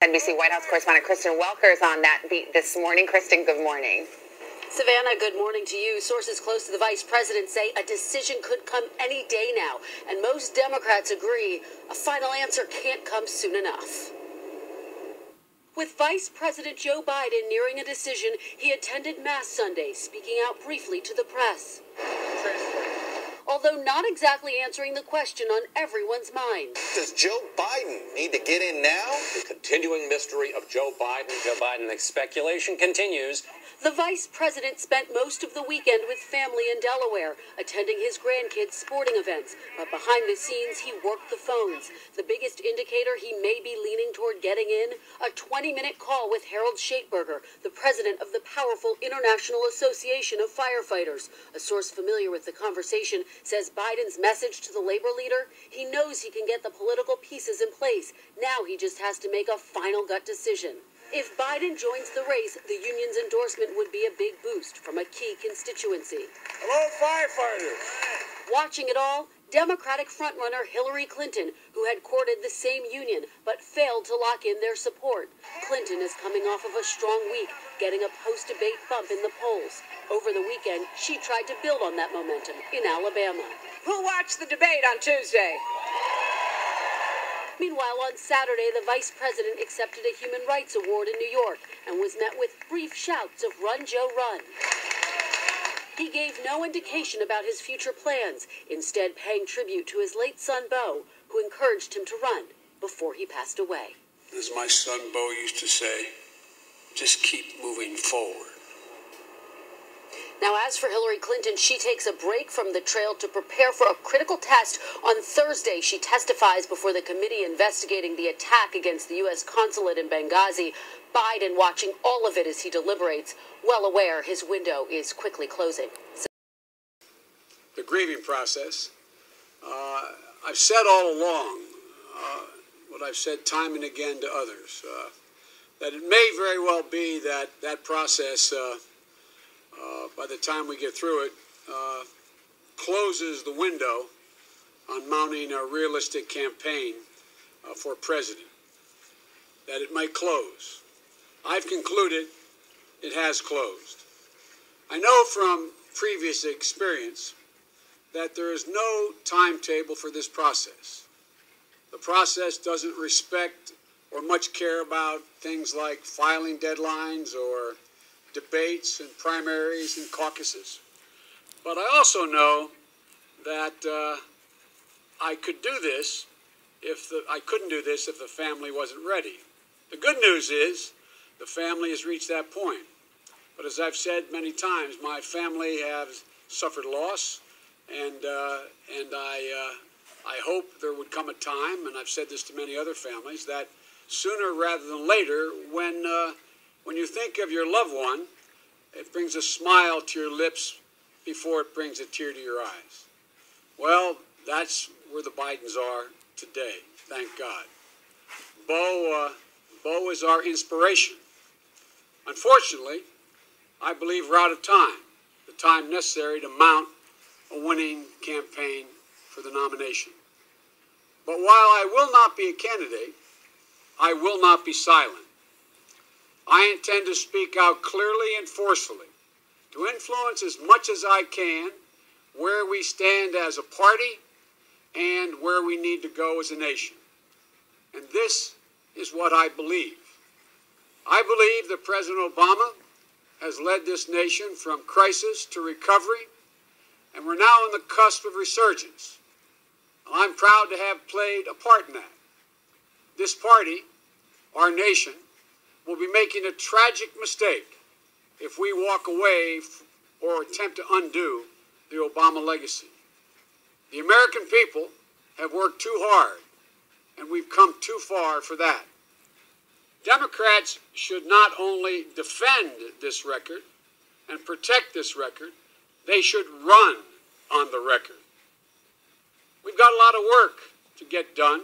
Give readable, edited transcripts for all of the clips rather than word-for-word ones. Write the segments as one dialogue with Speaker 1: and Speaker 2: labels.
Speaker 1: NBC White House correspondent Kristen Welker is on that beat this morning. Kristen, good morning.
Speaker 2: Savannah, good morning to you. Sources close to the vice president say a decision could come any day now, and most Democrats agree a final answer can't come soon enough. With Vice President Joe Biden nearing a decision, he attended Mass Sunday, speaking out briefly to the press. Although not exactly answering the question on everyone's mind.
Speaker 3: Does Joe Biden need to get in now?
Speaker 4: The continuing mystery of Joe Biden. The speculation continues.
Speaker 2: The vice president spent most of the weekend with family in Delaware, attending his grandkids' sporting events. But behind the scenes, he worked the phones. The biggest indicator he may be leaning toward getting in, a 20-minute call with Harold Schaitberger, the president of the powerful International Association of Firefighters. A source familiar with the conversation says Biden's message to the labor leader, he knows he can get the political pieces in place. Now he just has to make a final gut decision. If Biden joins the race, the union's endorsement would be a big boost from a key constituency.
Speaker 5: Hello, firefighters.
Speaker 2: Watching it all, Democratic frontrunner Hillary Clinton, who had courted the same union but failed to lock in their support. Clinton is coming off of a strong week, getting a post-debate bump in the polls. Over the weekend, she tried to build on that momentum in Alabama.
Speaker 6: Who watched the debate on Tuesday?
Speaker 2: Meanwhile, on Saturday, the vice president accepted a Human Rights Award in New York and was met with brief shouts of "Run, Joe, run." He gave no indication about his future plans, instead paying tribute to his late son, Bo, who encouraged him to run before he passed away.
Speaker 5: As my son Bo used to say, just keep moving forward.
Speaker 2: Now, as for Hillary Clinton, she takes a break from the trail to prepare for a critical test. On Thursday, she testifies before the committee investigating the attack against the U.S. consulate in Benghazi. Biden watching all of it as he deliberates, well aware his window is quickly closing.
Speaker 5: The grieving process. I've said all along, what I've said time and again to others, that it may very well be that that process, by the time we get through it, closes the window on mounting a realistic campaign for president, that it might close. I've concluded it has closed. I know from previous experience that there is no timetable for this process. The process doesn't respect or much care about things like filing deadlines or debates and primaries and caucuses. But I also know that I couldn't do this if the family wasn't ready. The good news is the family has reached that point. But as I've said many times, my family has suffered loss, and I hope there would come a time, and I've said this to many other families, that sooner rather than later, when you think of your loved one, it brings a smile to your lips before it brings a tear to your eyes. Well, that's where the Bidens are today, thank God. Bo is our inspiration. Unfortunately, I believe we're out of time, the time necessary to mount a winning campaign for the nomination. But while I will not be a candidate, I will not be silent. I intend to speak out clearly and forcefully, to influence as much as I can where we stand as a party and where we need to go as a nation. And this is what I believe. I believe that President Obama has led this nation from crisis to recovery, and we're now on the cusp of resurgence. I'm proud to have played a part in that. This party, our nation, will be making a tragic mistake if we walk away or attempt to undo the Obama legacy. The American people have worked too hard, and we've come too far for that. Democrats should not only defend this record and protect this record, they should run on the record. We've got a lot of work to get done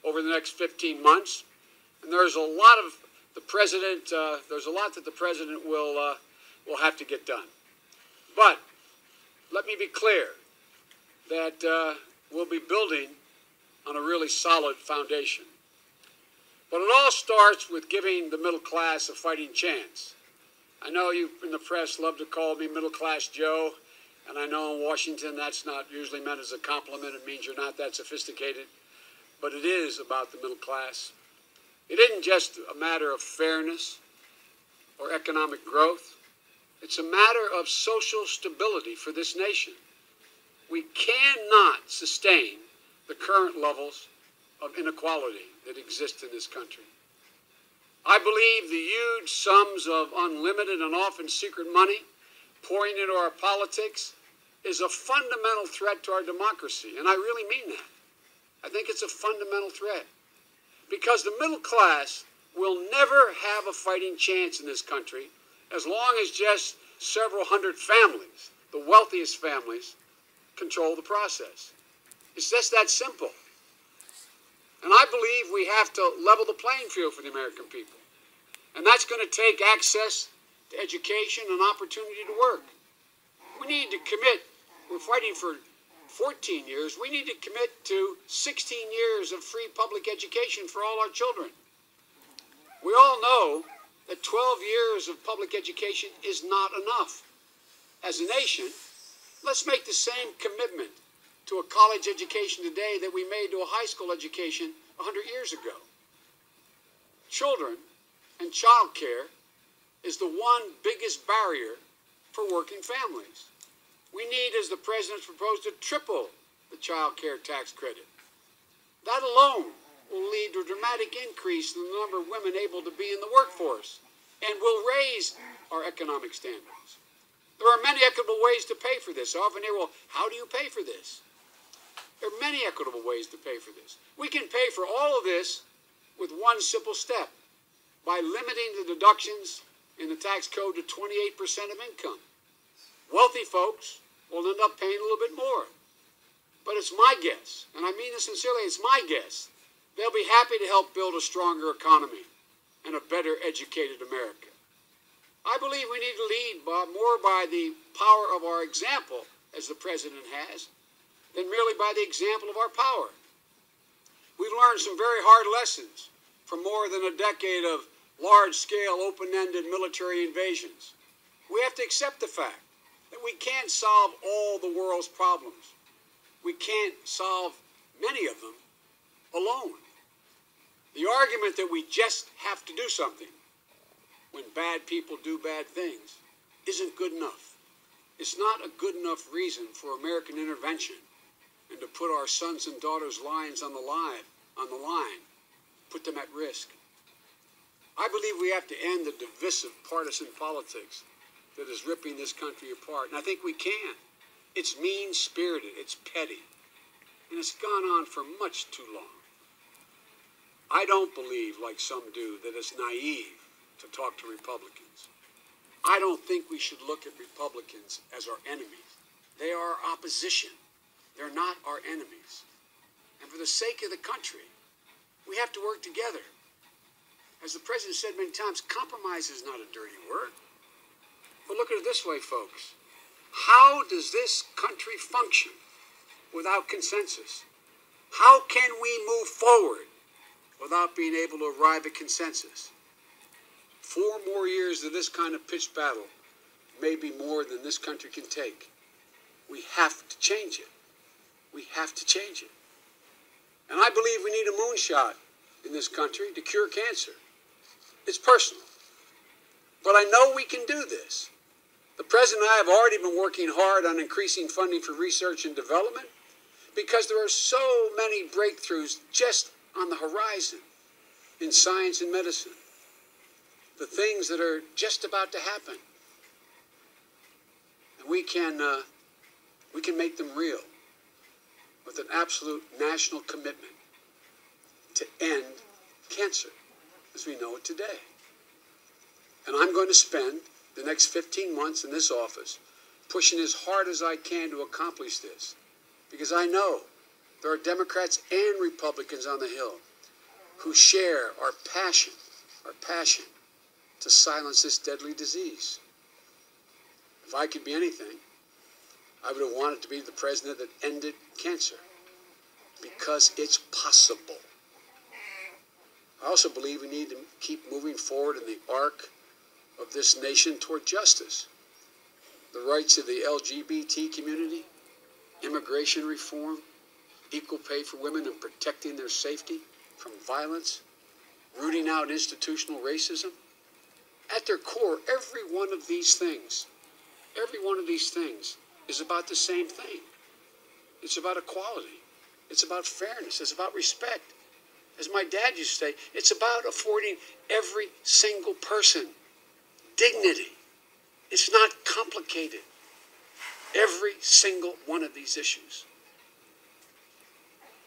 Speaker 5: over the next 15 months, and there's a lot that the president will have to get done. But let me be clear that we'll be building on a really solid foundation. But it all starts with giving the middle class a fighting chance. I know you in the press love to call me Middle Class Joe, and I know in Washington that's not usually meant as a compliment. It means you're not that sophisticated. But it is about the middle class. It isn't just a matter of fairness or economic growth. It's a matter of social stability for this nation. We cannot sustain the current levels of inequality that exist in this country. I believe the huge sums of unlimited and often secret money pouring into our politics is a fundamental threat to our democracy, and I really mean that. I think it's a fundamental threat because the middle class will never have a fighting chance in this country as long as just several hundred families, the wealthiest families, control the process. It's just that simple. And I believe we have to level the playing field for the American people. And that's going to take access to education and opportunity to work. We need to commit, we're fighting for 14 years, we need to commit to 16 years of free public education for all our children. We all know that 12 years of public education is not enough. As a nation, let's make the same commitment to a college education today that we made to a high school education 100 years ago. Children and child care is the one biggest barrier for working families. We need, as the president's proposed, to triple the child care tax credit. That alone will lead to a dramatic increase in the number of women able to be in the workforce and will raise our economic standards. There are many equitable ways to pay for this. I often hear, well, how do you pay for this? There are many equitable ways to pay for this. We can pay for all of this with one simple step, by limiting the deductions in the tax code to 28% of income. Wealthy folks will end up paying a little bit more. But it's my guess, and I mean this sincerely, it's my guess, they'll be happy to help build a stronger economy and a better educated America. I believe we need to lead more by the power of our example, as the president has, than merely by the example of our power. We've learned some very hard lessons from more than a decade of large-scale, open-ended military invasions. We have to accept the fact that we can't solve all the world's problems. We can't solve many of them alone. The argument that we just have to do something when bad people do bad things isn't good enough. It's not a good enough reason for American intervention and to put our sons and daughters' lives on the line, put them at risk. I believe we have to end the divisive partisan politics that is ripping this country apart, and I think we can. It's mean-spirited, it's petty, and it's gone on for much too long. I don't believe, like some do, that it's naive to talk to Republicans. I don't think we should look at Republicans as our enemies. They are our opposition. They're not our enemies. And for the sake of the country, we have to work together. As the president said many times, compromise is not a dirty word. But look at it this way, folks. How does this country function without consensus? How can we move forward without being able to arrive at consensus? 4 more years of this kind of pitched battle may be more than this country can take. We have to change it. We have to change it. And I believe we need a moonshot in this country to cure cancer. It's personal. But I know we can do this. The president and I have already been working hard on increasing funding for research and development because there are so many breakthroughs just on the horizon in science and medicine. The things that are just about to happen. And we can make them real with an absolute national commitment to end cancer as we know it today. And I'm going to spend the next 15 months in this office pushing as hard as I can to accomplish this, because I know there are Democrats and Republicans on the Hill who share our passion to silence this deadly disease. If I could be anything, I would have wanted to be the president that ended cancer, because it's possible. I also believe we need to keep moving forward in the arc of this nation toward justice. The rights of the LGBT community, immigration reform, equal pay for women and protecting their safety from violence, rooting out institutional racism. At their core, every one of these things is about the same thing. It's about equality. It's about fairness. It's about respect. As my dad used to say, it's about affording every single person dignity. It's not complicated. Every single one of these issues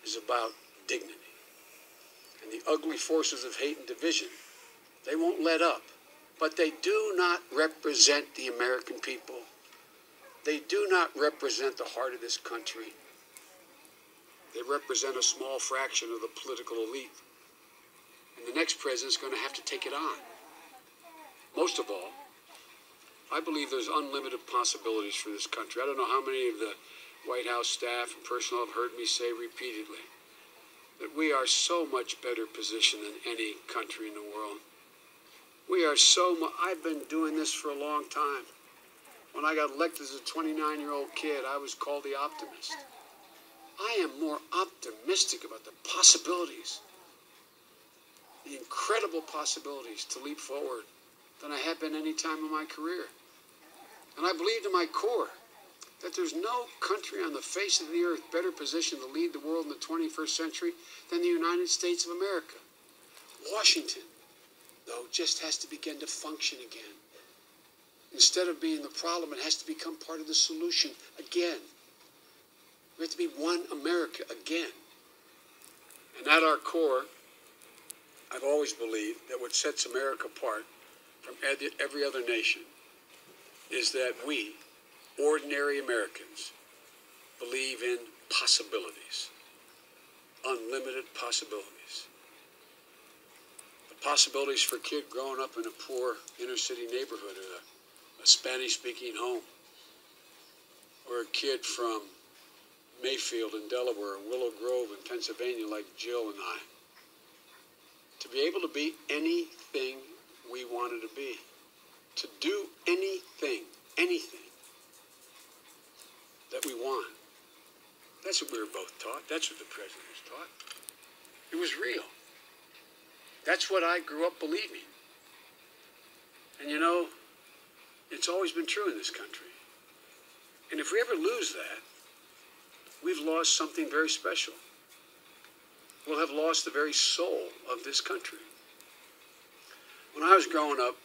Speaker 5: is about dignity. And the ugly forces of hate and division, they won't let up. But they do not represent the American people. They do not represent the heart of this country. They represent a small fraction of the political elite. And the next president's going to have to take it on. Most of all, I believe there's unlimited possibilities for this country. I don't know how many of the White House staff and personnel have heard me say repeatedly that we are so much better positioned than any country in the world. We are I've been doing this for a long time. When I got elected as a 29-year-old kid, I was called the optimist. I am more optimistic about the possibilities, the incredible possibilities to leap forward than I have been any time in my career. And I believe to my core that there's no country on the face of the earth better positioned to lead the world in the 21st century than the United States of America. Washington, though, just has to begin to function again. Instead of being the problem, it has to become part of the solution again. We have to be one America again. And at our core, I've always believed that what sets America apart from every other nation is that we, ordinary Americans, believe in possibilities, unlimited possibilities. The possibilities for a kid growing up in a poor inner city neighborhood, a Spanish-speaking home, or a kid from Mayfield in Delaware, or Willow Grove in Pennsylvania like Jill and I, to be able to be anything we wanted to be, to do anything that we want. That's what we were both taught. That's what the president was taught. It was real. That's what I grew up believing. And you know, it's always been true in this country. And if we ever lose that, we've lost something very special. We'll have lost the very soul of this country. When I was growing up,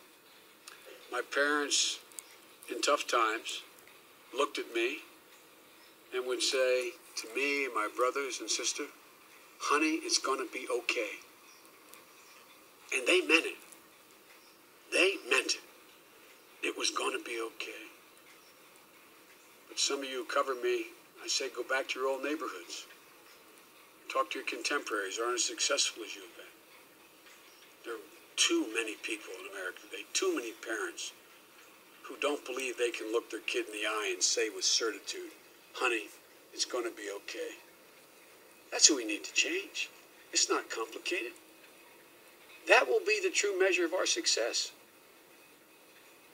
Speaker 5: my parents, in tough times, looked at me and would say to me and my brothers and sister, "Honey, it's going to be okay." And they meant it. They meant it. It was going to be okay. But some of you who cover me, I say, go back to your old neighborhoods. Talk to your contemporaries who aren't as successful as you've been. There are too many people in America today, too many parents who don't believe they can look their kid in the eye and say with certitude, "Honey, it's going to be okay." That's what we need to change. It's not complicated. That will be the true measure of our success.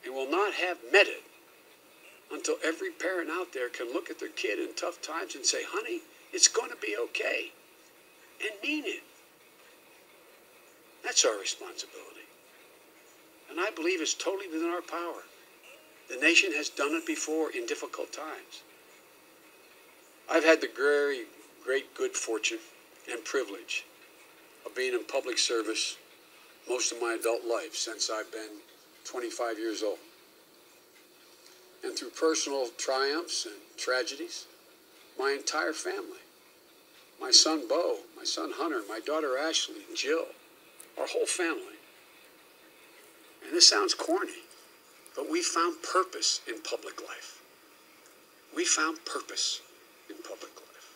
Speaker 5: And we'll not have met it until every parent out there can look at their kid in tough times and say, "Honey, it's going to be okay," and mean it. That's our responsibility. And I believe it's totally within our power. The nation has done it before in difficult times. I've had the very great good fortune and privilege of being in public service most of my adult life since I've been 25 years old. And through personal triumphs and tragedies, my entire family, my son Bo, my son Hunter, my daughter Ashley, Jill, our whole family. And this sounds corny, but we found purpose in public life. We found purpose in public life.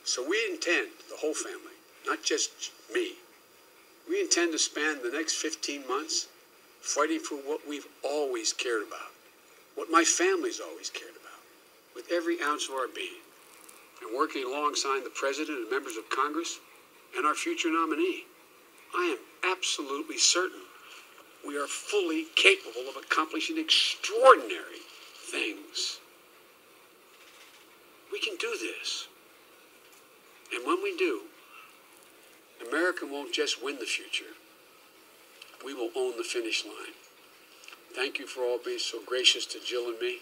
Speaker 5: So we intend, the whole family, not just me, we intend to spend the next 15 months fighting for what we've always cared about, what my family's always cared about, with every ounce of our being, and working alongside the President and members of Congress and our future nominee. I am absolutely certain we are fully capable of accomplishing extraordinary things. We can do this. And when we do, America won't just win the future. We will own the finish line. Thank you for all being so gracious to Jill and me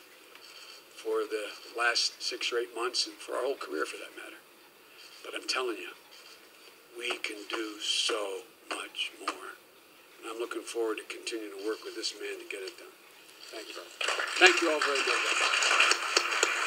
Speaker 5: for the last 6 or 8 months and for our whole career for that matter. But I'm telling you, we can do so much more. And I'm looking forward to continuing to work with this man to get it done. Thank you, brother. Thank you all very much.